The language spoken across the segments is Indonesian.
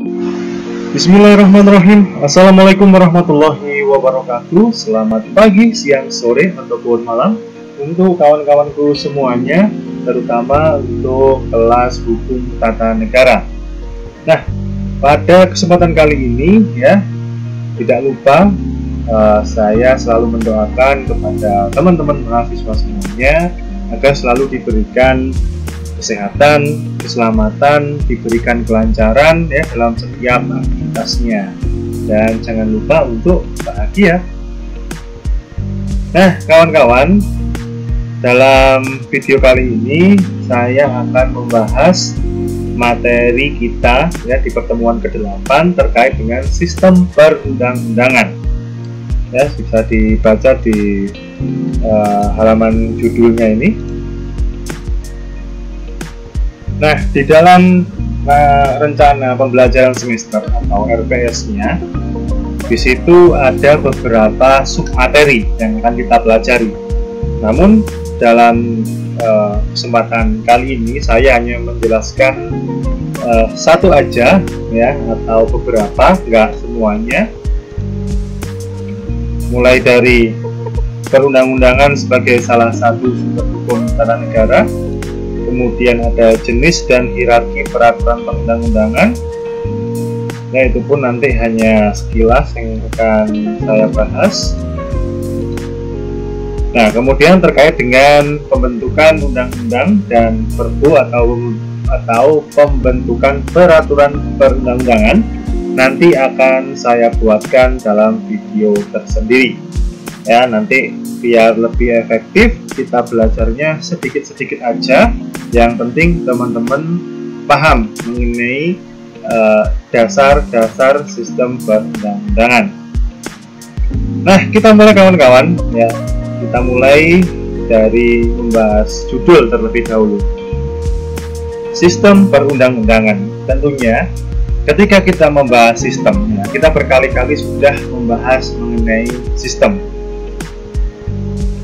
Bismillahirrahmanirrahim. Assalamualaikum warahmatullahi wabarakatuh. Selamat pagi, siang, sore, ataupun malam untuk kawan-kawanku semuanya, terutama untuk kelas hukum tata negara. Nah, pada kesempatan kali ini ya, tidak lupa saya selalu mendoakan kepada teman-teman mahasiswa semuanya agar selalu diberikan kesehatan, keselamatan, diberikan kelancaran ya dalam setiap aktivitasnya, dan jangan lupa untuk bahagia. Nah, kawan-kawan, dalam video kali ini saya akan membahas materi kita ya di pertemuan ke-8 terkait dengan sistem perundang-undangan. Ya, bisa dibaca di halaman judulnya ini. Nah, di dalam rencana pembelajaran semester atau RPS-nya, di situ ada beberapa submateri yang akan kita pelajari. Namun dalam kesempatan kali ini saya hanya menjelaskan satu aja ya, atau beberapa, enggak semuanya. Mulai dari perundang-undangan sebagai salah satu sumber hukum tata negara, kemudian ada jenis dan hierarki peraturan perundang-undangan. Nah, itu pun nanti hanya sekilas yang akan saya bahas. Nah, kemudian terkait dengan pembentukan undang-undang dan perpu atau pembentukan peraturan perundang-undangan, nanti akan saya buatkan dalam video tersendiri. Ya, nanti biar lebih efektif kita belajarnya sedikit-sedikit aja. Yang penting teman-teman paham mengenai dasar-dasar sistem perundang-undangan. Nah, kita mulai kawan-kawan ya. Kita mulai dari membahas judul terlebih dahulu. Sistem perundang-undangan. Tentunya ketika kita membahas sistem, ya, kita berkali-kali sudah membahas mengenai sistem.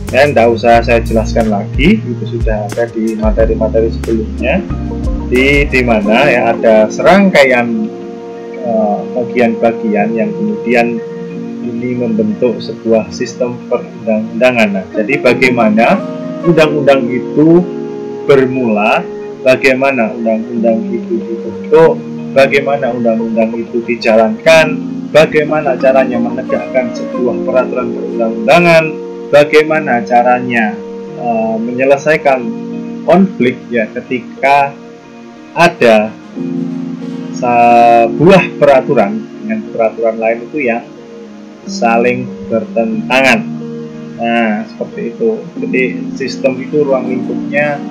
Dan tidak usah saya jelaskan lagi, itu sudah ada di materi-materi sebelumnya, di mana ya ada serangkaian bagian-bagian yang kemudian ini membentuk sebuah sistem perundang-undangan. Nah, jadi bagaimana undang-undang itu bermula, bagaimana undang-undang itu dibentuk, bagaimana undang-undang itu dijalankan, bagaimana caranya menegakkan sebuah peraturan perundang-undangan, bagaimana caranya menyelesaikan konflik ya ketika ada sebuah peraturan dengan peraturan lain itu yang saling bertentangan. Nah, seperti itu. Jadi sistem itu ruang lingkupnya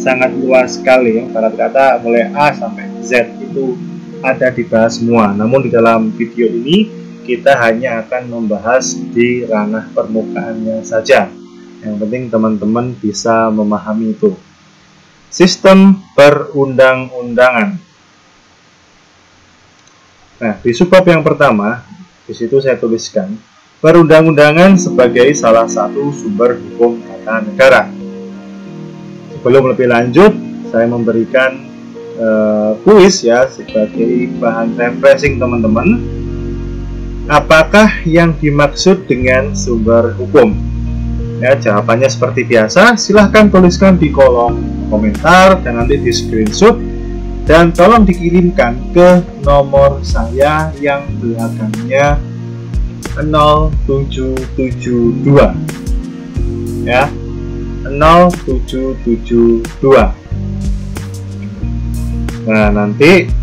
sangat luas sekali ya. Ibarat kata mulai A sampai Z itu ada dibahas semua. Namun di dalam video ini kita hanya akan membahas di ranah permukaannya saja. Yang penting teman-teman bisa memahami itu. Sistem perundang-undangan. Nah, di subbab yang pertama, di situ saya tuliskan perundang-undangan sebagai salah satu sumber hukum tata negara. Sebelum lebih lanjut, saya memberikan kuis ya sebagai bahan refreshing teman-teman. Apakah yang dimaksud dengan sumber hukum? Ya, jawabannya seperti biasa, silahkan tuliskan di kolom komentar dan nanti di screenshot, dan tolong dikirimkan ke nomor saya yang belakangnya 0772 ya, 0772. Nah, nanti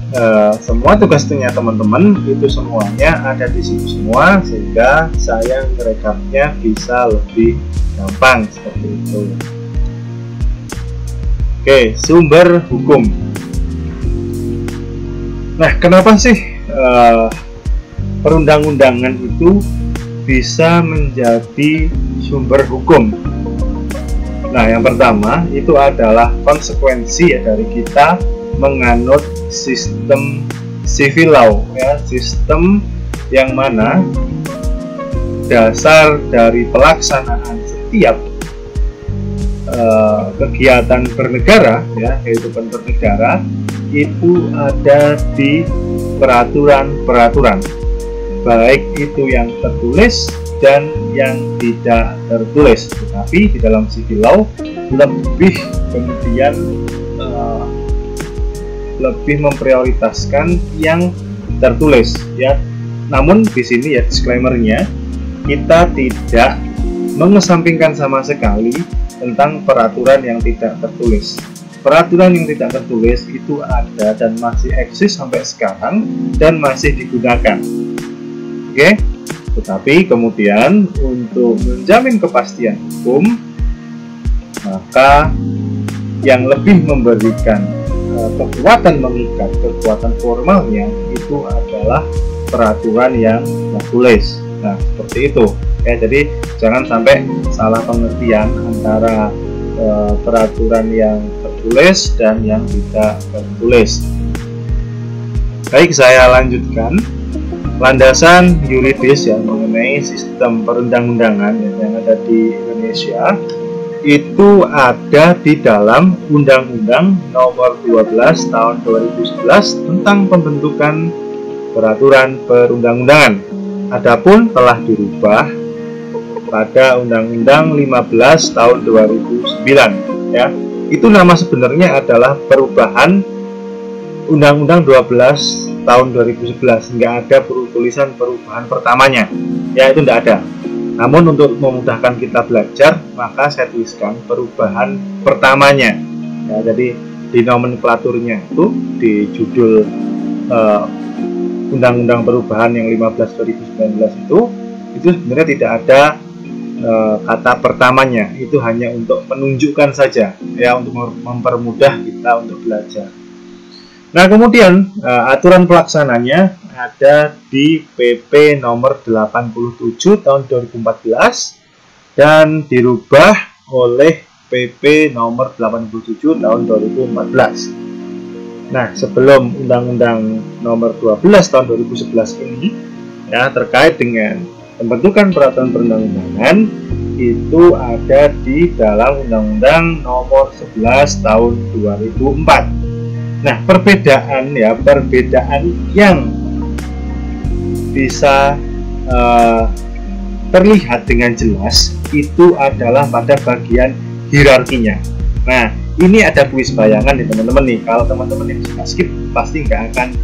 semua tugasnya teman-teman itu semuanya ada di situ semua, sehingga saya merekamnya bisa lebih gampang seperti itu. Oke, sumber hukum. Nah, kenapa sih perundang-undangan itu bisa menjadi sumber hukum? Nah, yang pertama itu adalah konsekuensi ya dari kita menganut sistem civil law ya, sistem yang mana dasar dari pelaksanaan setiap kegiatan bernegara ya, kehidupan bernegara itu ada di peraturan-peraturan, baik itu yang tertulis dan yang tidak tertulis. Tetapi di dalam civil law lebih kemudian lebih memprioritaskan yang tertulis ya. Namun di sini ya disclaimer-nya, kita tidak mengesampingkan sama sekali tentang peraturan yang tidak tertulis. Peraturan yang tidak tertulis itu ada dan masih eksis sampai sekarang dan masih digunakan. Oke? Tetapi kemudian untuk menjamin kepastian hukum, maka yang lebih memberikan kekuatan mengikat, kekuatan formalnya itu adalah peraturan yang tertulis. Nah, seperti itu ya. Jadi jangan sampai salah pengertian antara peraturan yang tertulis dan yang tidak tertulis. Baik, saya lanjutkan. Landasan yuridis yang mengenai sistem perundang-undangan yang ada di Indonesia itu ada di dalam Undang-Undang Nomor 12 Tahun 2011 tentang pembentukan peraturan perundang-undangan. Adapun telah dirubah pada Undang-Undang 15 Tahun 2009 ya. Itu nama sebenarnya adalah perubahan Undang-Undang 12 tahun 2011. Nggak ada tulisan perubahan pertamanya ya, itu nggak ada. Namun untuk memudahkan kita belajar, maka saya tuliskan perubahan pertamanya ya. Jadi di nomenklaturnya itu di judul Undang-Undang perubahan yang 15 2019 itu sebenarnya tidak ada kata pertamanya. Itu hanya untuk menunjukkan saja ya, untuk mempermudah kita untuk belajar. Nah, kemudian aturan pelaksananya ada di PP nomor 87 tahun 2014 dan dirubah oleh PP nomor 87 tahun 2014. Nah, sebelum Undang-Undang nomor 12 tahun 2011 ini ya, terkait dengan pembentukan peraturan perundang-undangan itu ada di dalam Undang-Undang nomor 11 tahun 2004. Nah, perbedaan yang bisa terlihat dengan jelas itu adalah pada bagian hierarkinya. Nah, ini ada kuis bayangan nih teman-teman nih. Kalau teman-teman yang suka skip pasti nggak akan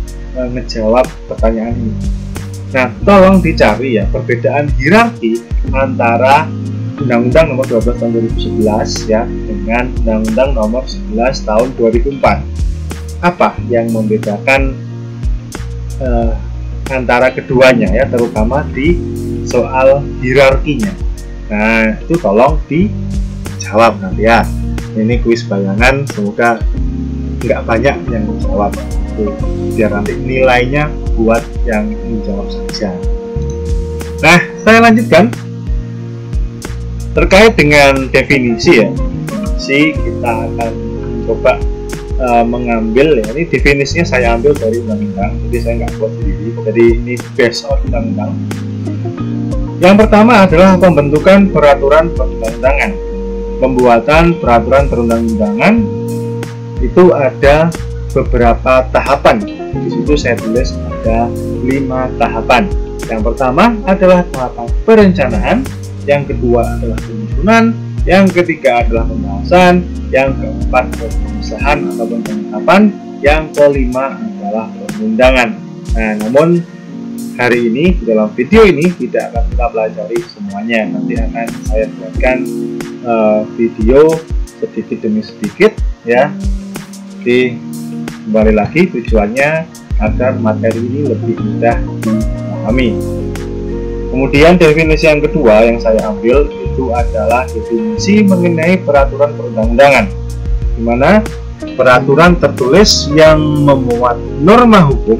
ngejawab pertanyaan ini. Nah, tolong dicari ya perbedaan hierarki antara Undang-Undang nomor 12 tahun 2011 ya dengan Undang-Undang nomor 11 tahun 2004. Apa yang membedakan antara keduanya ya, terutama di soal hierarkinya. Nah, itu tolong dijawab nanti ya. Ini kuis bayangan, semoga nggak banyak yang menjawab tuh, biar nanti nilainya buat yang menjawab saja. Nah, saya lanjutkan terkait dengan definisi ya. Kita akan coba mengambil ya, ini definisinya saya ambil dari undang-undang, jadi saya nggak buat sendiri, jadi ini based on undang-undang. Yang pertama adalah pembentukan peraturan perundang-undangan. Pembuatan peraturan perundang-undangan itu ada beberapa tahapan. Di situ saya tulis ada 5 tahapan. Yang pertama adalah tahapan perencanaan, yang kedua adalah penyusunan, yang ketiga adalah pembahasan, yang keempat adalah pengesahan ataupun penetapan, yang kelima adalah pengundangan. Nah, namun hari ini di dalam video ini tidak akan kita pelajari semuanya. Nanti akan saya buatkan video sedikit demi sedikit ya. Kembali lagi tujuannya agar materi ini lebih mudah dipahami. Kemudian definisi yang kedua yang saya ambil itu adalah definisi mengenai peraturan perundang-undangan, di mana peraturan tertulis yang memuat norma hukum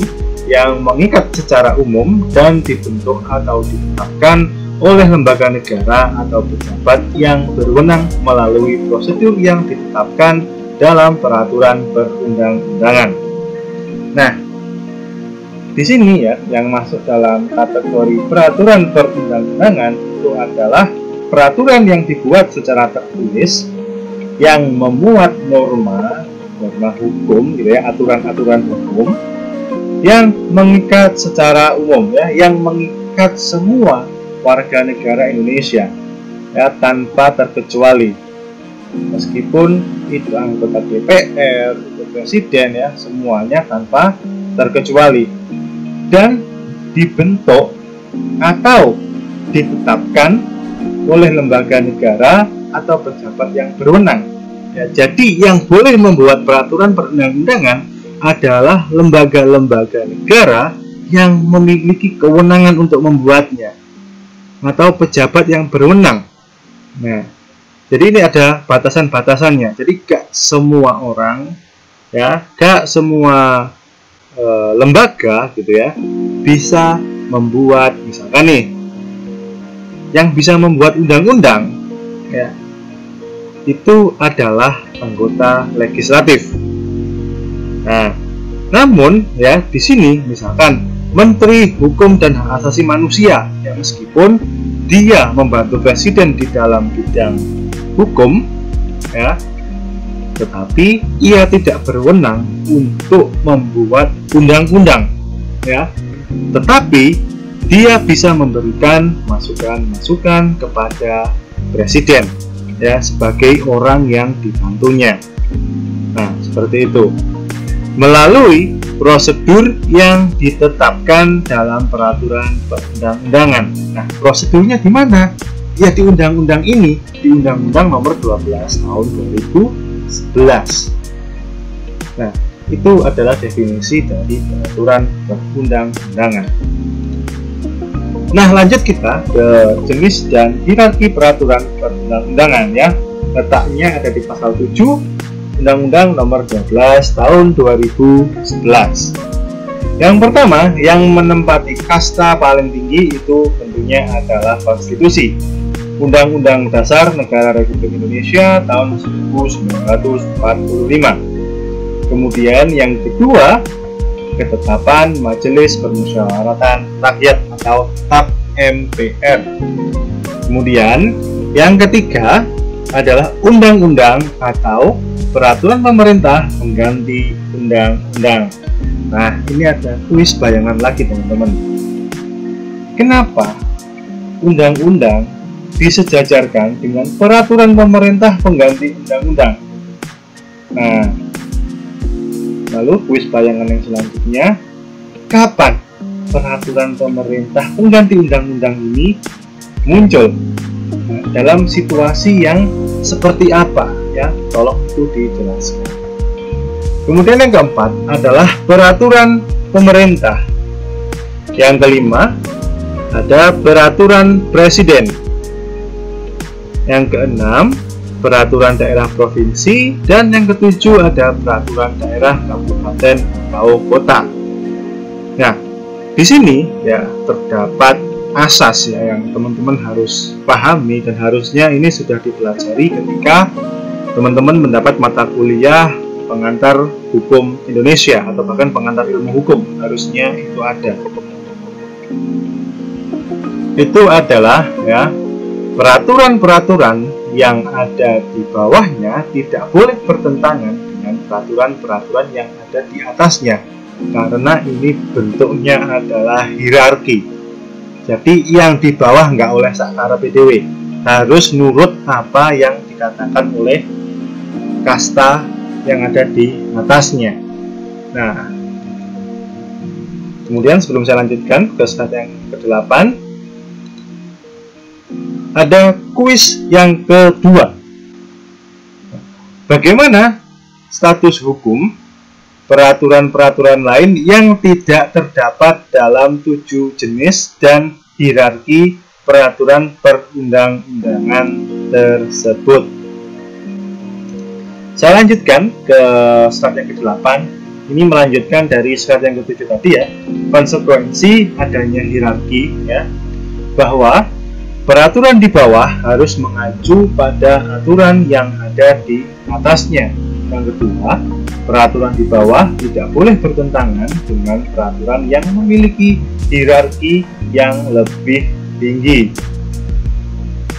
yang mengikat secara umum dan dibentuk atau ditetapkan oleh lembaga negara atau pejabat yang berwenang melalui prosedur yang ditetapkan dalam peraturan perundang-undangan. Nah, di sini ya, yang masuk dalam kategori peraturan perundang-undangan itu adalah peraturan yang dibuat secara tertulis yang memuat norma hukum gitu ya, aturan-aturan hukum yang mengikat secara umum, ya, yang mengikat semua warga negara Indonesia, ya, tanpa terkecuali. Meskipun itu anggota DPR, itu presiden, ya, semuanya tanpa terkecuali, dan dibentuk atau ditetapkan oleh lembaga negara atau pejabat yang berwenang. Ya, jadi yang boleh membuat peraturan perundang-undangan adalah lembaga-lembaga negara yang memiliki kewenangan untuk membuatnya atau pejabat yang berwenang. Nah, jadi ini ada batasan-batasannya. Jadi gak semua orang, ya, gak semua lembaga gitu ya bisa membuat, misalkan nih, yang bisa membuat undang-undang, ya, itu adalah anggota legislatif. Nah, namun ya di sini misalkan Menteri Hukum dan Hak Asasi Manusia, ya, meskipun dia membantu presiden di dalam bidang hukum, ya, tetapi ia tidak berwenang untuk membuat undang-undang, ya, tetapi dia bisa memberikan masukan-masukan kepada presiden, ya, sebagai orang yang dibantunya. Nah, seperti itu melalui prosedur yang ditetapkan dalam peraturan perundang-undangan. Nah, prosedurnya di mana? Ya, di undang-undang ini, di Undang-Undang Nomor 12 Tahun 2011. Nah, itu adalah definisi dari peraturan perundang-undangan. Nah, lanjut kita ke jenis dan hierarki peraturan perundang-undangan, ya. Letaknya ada di pasal 7 Undang-Undang Nomor 12 Tahun 2011. Yang pertama, yang menempati kasta paling tinggi itu tentunya adalah konstitusi. Undang-Undang Dasar Negara Republik Indonesia tahun 1945. Kemudian yang kedua, ketetapan Majelis Permusyawaratan Rakyat atau TAP MPR. Kemudian yang ketiga adalah undang-undang atau peraturan pemerintah pengganti undang-undang. Nah, ini ada kuis bayangan lagi, teman-teman. Kenapa undang-undang disejajarkan dengan peraturan pemerintah pengganti undang-undang? Nah, lalu kuis bayangan yang selanjutnya, kapan peraturan pemerintah pengganti undang-undang ini muncul? Nah, dalam situasi yang seperti apa, ya? Tolong itu dijelaskan. Kemudian yang keempat adalah peraturan pemerintah. Yang kelima ada peraturan presiden. Yang keenam, peraturan daerah provinsi, dan yang ketujuh ada peraturan daerah kabupaten atau kota. Nah, di sini ya terdapat asas, ya, yang teman-teman harus pahami dan harusnya ini sudah dipelajari ketika teman-teman mendapat mata kuliah pengantar hukum Indonesia atau bahkan pengantar ilmu hukum, harusnya itu ada. Itu adalah, ya, peraturan-peraturan yang ada di bawahnya tidak boleh bertentangan dengan peraturan-peraturan yang ada di atasnya, karena ini bentuknya adalah hierarki. Jadi yang di bawah nggak oleh sakara PDW, harus nurut apa yang dikatakan oleh kasta yang ada di atasnya. Nah, kemudian sebelum saya lanjutkan ke slide yang ke-8, ada kuis yang kedua. Bagaimana status hukum peraturan-peraturan lain yang tidak terdapat dalam 7 jenis dan hierarki peraturan perundang-undangan tersebut? Saya lanjutkan ke slide yang ke-8. Ini melanjutkan dari slide yang ke-7 tadi, ya. Konsekuensi adanya hierarki, ya, bahwa peraturan di bawah harus mengacu pada aturan yang ada di atasnya. Yang kedua, peraturan di bawah tidak boleh bertentangan dengan peraturan yang memiliki hierarki yang lebih tinggi.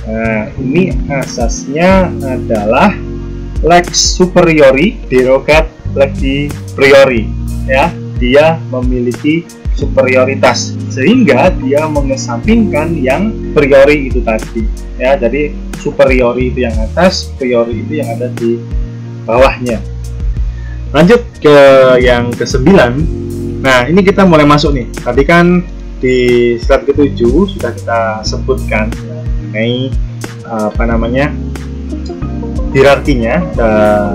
Nah, ini asasnya adalah lex superiori derogat legi priori, ya. dia memiliki superioritas, sehingga dia mengesampingkan yang priori itu tadi ya. Jadi superiori itu yang atas, priori itu yang ada di bawahnya. Lanjut ke yang ke-9. Nah, ini kita mulai masuk nih. Tadi kan di slide ke-7 sudah kita sebutkan ya, mengenai hierarkinya ada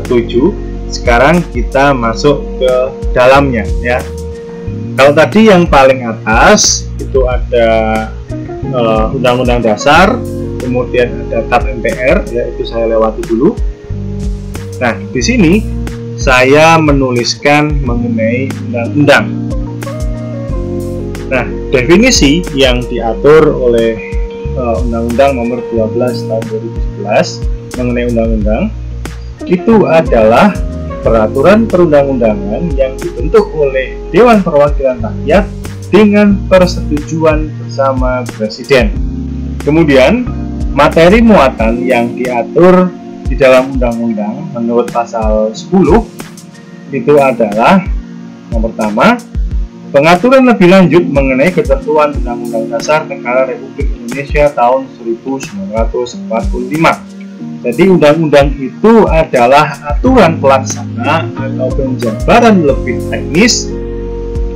7. Sekarang kita masuk ke dalamnya ya. Kalau tadi yang paling atas itu ada Undang-Undang Dasar, kemudian ada Tap MPR ya, itu saya lewati dulu. Nah, di sini saya menuliskan mengenai undang-undang. Nah, definisi yang diatur oleh Undang-Undang Nomor 12 Tahun 2011 mengenai undang-undang itu adalah peraturan perundang-undangan yang dibentuk oleh Dewan Perwakilan Rakyat dengan persetujuan bersama Presiden. Kemudian, materi muatan yang diatur di dalam undang-undang menurut pasal 10 itu adalah yang pertama, pengaturan lebih lanjut mengenai ketentuan Undang-Undang Dasar Negara Republik Indonesia tahun 1945. Jadi undang-undang itu adalah aturan pelaksana atau penjabaran lebih teknis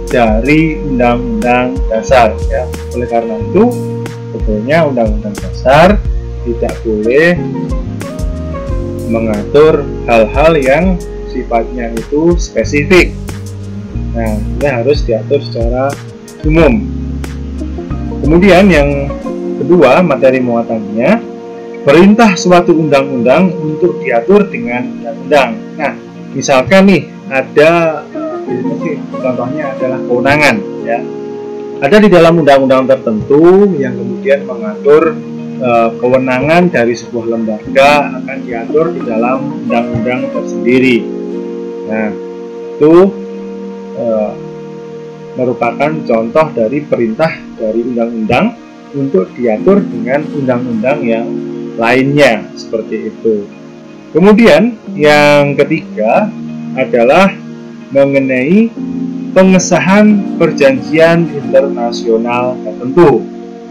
dari Undang-Undang Dasar ya. Oleh karena itu, sebetulnya Undang-Undang Dasar tidak boleh mengatur hal-hal yang sifatnya itu spesifik. Nah, ini harus diatur secara umum. Kemudian yang kedua, materi muatannya, perintah suatu undang-undang untuk diatur dengan undang-undang. Nah, misalkan nih ada contohnya adalah kewenangan ya. Ada di dalam undang-undang tertentu yang kemudian mengatur kewenangan dari sebuah lembaga akan diatur di dalam undang-undang tersendiri. Nah, itu merupakan contoh dari perintah dari undang-undang untuk diatur dengan undang-undang yang lainnya, seperti itu. Kemudian yang ketiga adalah mengenai pengesahan perjanjian internasional tertentu.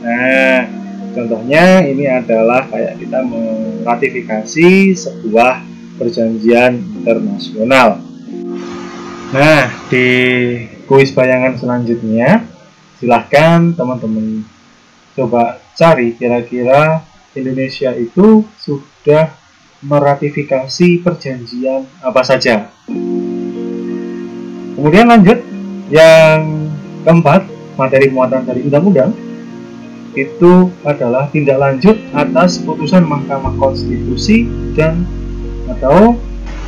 Nah, contohnya ini adalah kayak kita meratifikasi sebuah perjanjian internasional. Nah, di kuis bayangan selanjutnya silahkan teman-teman coba cari kira-kira Indonesia itu sudah meratifikasi perjanjian apa saja. Kemudian lanjut yang keempat, materi muatan dari undang-undang itu adalah tindak lanjut atas putusan Mahkamah Konstitusi dan atau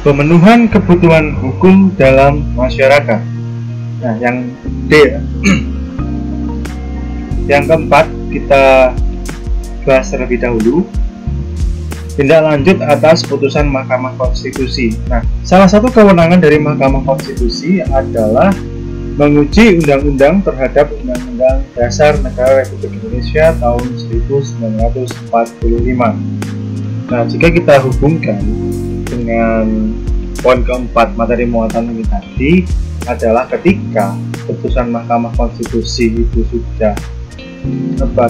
pemenuhan kebutuhan hukum dalam masyarakat. Nah, yang D. Yang keempat kita bahas terlebih dahulu, tindak lanjut atas putusan Mahkamah Konstitusi. Nah, salah satu kewenangan dari Mahkamah Konstitusi adalah menguji undang-undang terhadap Undang-Undang Dasar Negara Republik Indonesia tahun 1945. Nah, jika kita hubungkan dengan poin keempat materi muatan ini tadi adalah ketika putusan Mahkamah Konstitusi itu sudah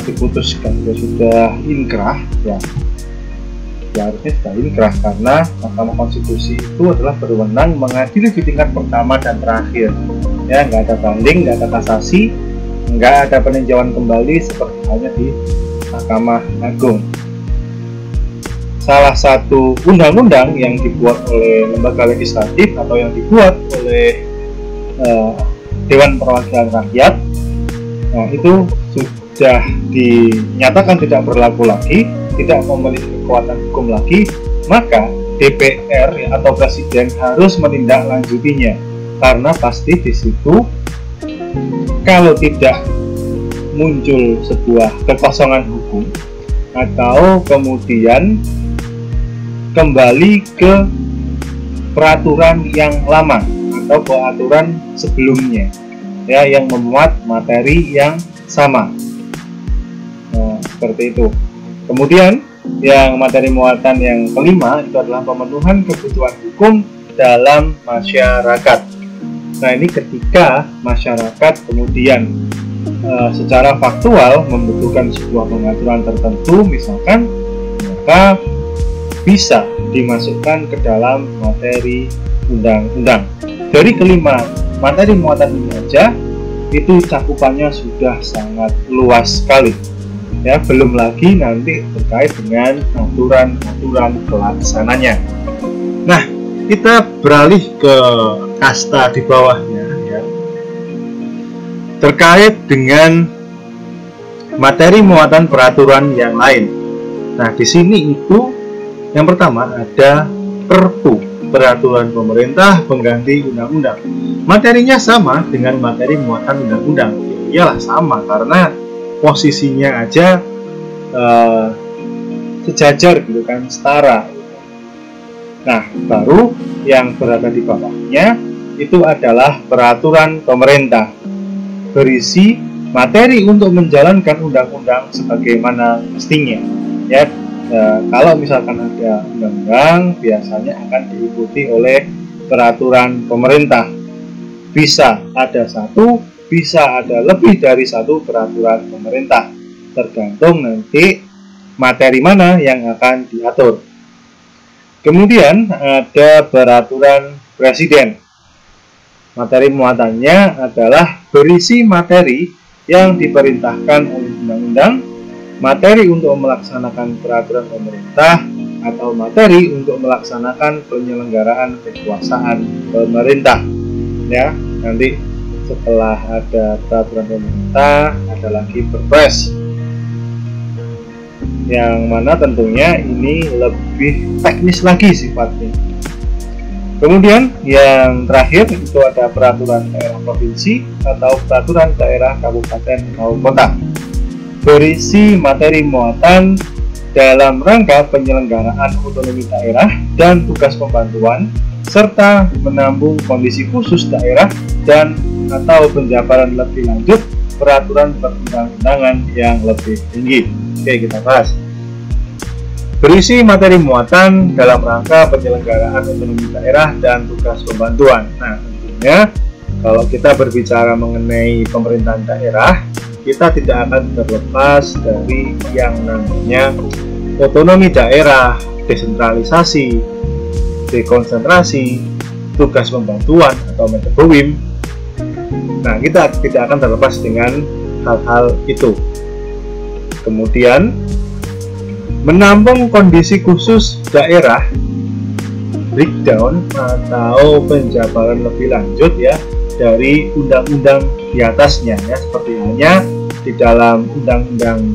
diputuskan, sudah inkrah ya harusnya sudah inkrah, karena Mahkamah Konstitusi itu adalah berwenang mengadili di tingkat pertama dan terakhir ya, nggak ada banding, nggak ada kasasi, nggak ada peninjauan kembali seperti halnya di Mahkamah Agung. Salah satu undang-undang yang dibuat oleh lembaga legislatif atau yang dibuat oleh Dewan Perwakilan Rakyat, nah itu sudah dinyatakan tidak berlaku lagi, tidak memiliki kekuatan hukum lagi, maka DPR atau Presiden harus menindaklanjutinya, karena pasti di situ kalau tidak muncul sebuah kekosongan hukum atau kemudian kembali ke peraturan yang lama atau peraturan sebelumnya ya, yang memuat materi yang sama. Nah, seperti itu. Kemudian yang materi muatan yang kelima itu adalah pemenuhan kebutuhan hukum dalam masyarakat. Nah, ini ketika masyarakat kemudian secara faktual membutuhkan sebuah pengaturan tertentu, misalkan, maka bisa dimasukkan ke dalam materi undang-undang. Dari kelima materi muatan ini aja, itu cakupannya sudah sangat luas sekali. Ya, belum lagi nanti terkait dengan aturan-aturan pelaksananya. Nah, kita beralih ke kasta di bawahnya, ya, terkait dengan materi muatan peraturan yang lain. Nah, di sini itu yang pertama ada Perpu, peraturan pemerintah pengganti undang-undang. Materinya sama dengan materi muatan undang-undang. Iyalah sama, karena posisinya aja sejajar gitu kan, setara. Nah, baru yang berada di bawahnya itu adalah peraturan pemerintah, berisi materi untuk menjalankan undang-undang sebagaimana mestinya. Ya, kalau misalkan ada undang-undang, biasanya akan diikuti oleh peraturan pemerintah. Bisa ada satu, bisa ada lebih dari satu peraturan pemerintah, tergantung nanti materi mana yang akan diatur. Kemudian ada peraturan presiden. Materi muatannya adalah berisi materi yang diperintahkan oleh undang-undang, materi untuk melaksanakan peraturan pemerintah, atau materi untuk melaksanakan penyelenggaraan kekuasaan pemerintah. Ya, nanti setelah ada peraturan pemerintah, ada lagi Perpres, yang mana tentunya ini lebih teknis lagi sifatnya. Kemudian yang terakhir itu ada peraturan daerah provinsi atau peraturan daerah kabupaten atau kota, berisi materi muatan dalam rangka penyelenggaraan otonomi daerah dan tugas pembantuan, serta menambung kondisi khusus daerah dan atau penjabaran lebih lanjut peraturan perundang-undangan yang lebih tinggi. Oke, kita bahas. Berisi materi muatan dalam rangka penyelenggaraan otonomi daerah dan tugas pembantuan. Nah, tentunya kalau kita berbicara mengenai pemerintahan daerah, kita tidak akan terlepas dari yang namanya otonomi daerah, desentralisasi, dekonsentrasi, tugas pembantuan atau metode WIM. Nah, kita tidak akan terlepas dengan hal-hal itu. Kemudian menampung kondisi khusus daerah, breakdown atau penjabaran lebih lanjut ya dari undang-undang di atasnya, ya, seperti halnya di dalam undang-undang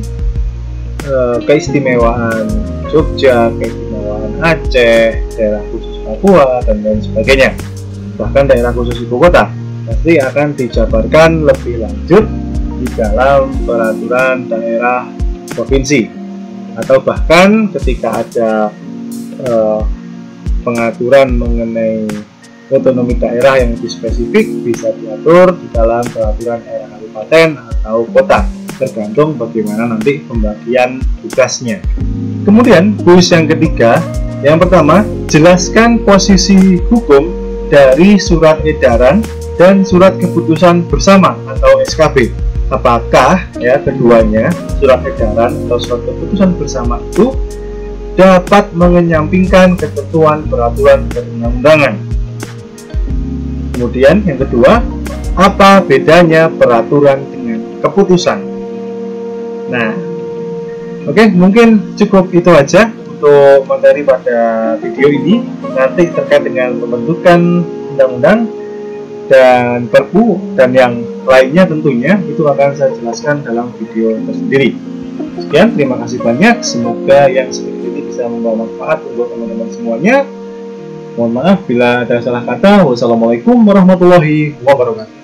keistimewaan Jogja, keistimewaan Aceh, daerah khusus Papua, dan lain sebagainya. Bahkan daerah khusus ibu kota pasti akan dijabarkan lebih lanjut di dalam peraturan daerah provinsi, atau bahkan ketika ada pengaturan mengenai otonomi daerah yang lebih spesifik bisa diatur di dalam peraturan daerah kabupaten atau kota, tergantung bagaimana nanti pembagian tugasnya. Kemudian kuis yang ketiga, yang pertama, jelaskan posisi hukum dari surat edaran dan surat keputusan bersama atau SKB. Apakah ya keduanya, surat edaran atau surat keputusan bersama itu dapat mengenyampingkan ketentuan peraturan perundang-undangan? Kemudian yang kedua, apa bedanya peraturan dengan keputusan? Nah, oke, mungkin cukup itu aja untuk materi pada video ini. Nanti terkait dengan pembentukan undang-undang dan Perpu dan yang lainnya tentunya itu akan saya jelaskan dalam video tersendiri. Sekian, terima kasih banyak. Semoga yang sedikit ini bisa membawa manfaat untuk teman-teman semuanya. Mohon maaf bila ada salah kata. Wassalamualaikum warahmatullahi wabarakatuh.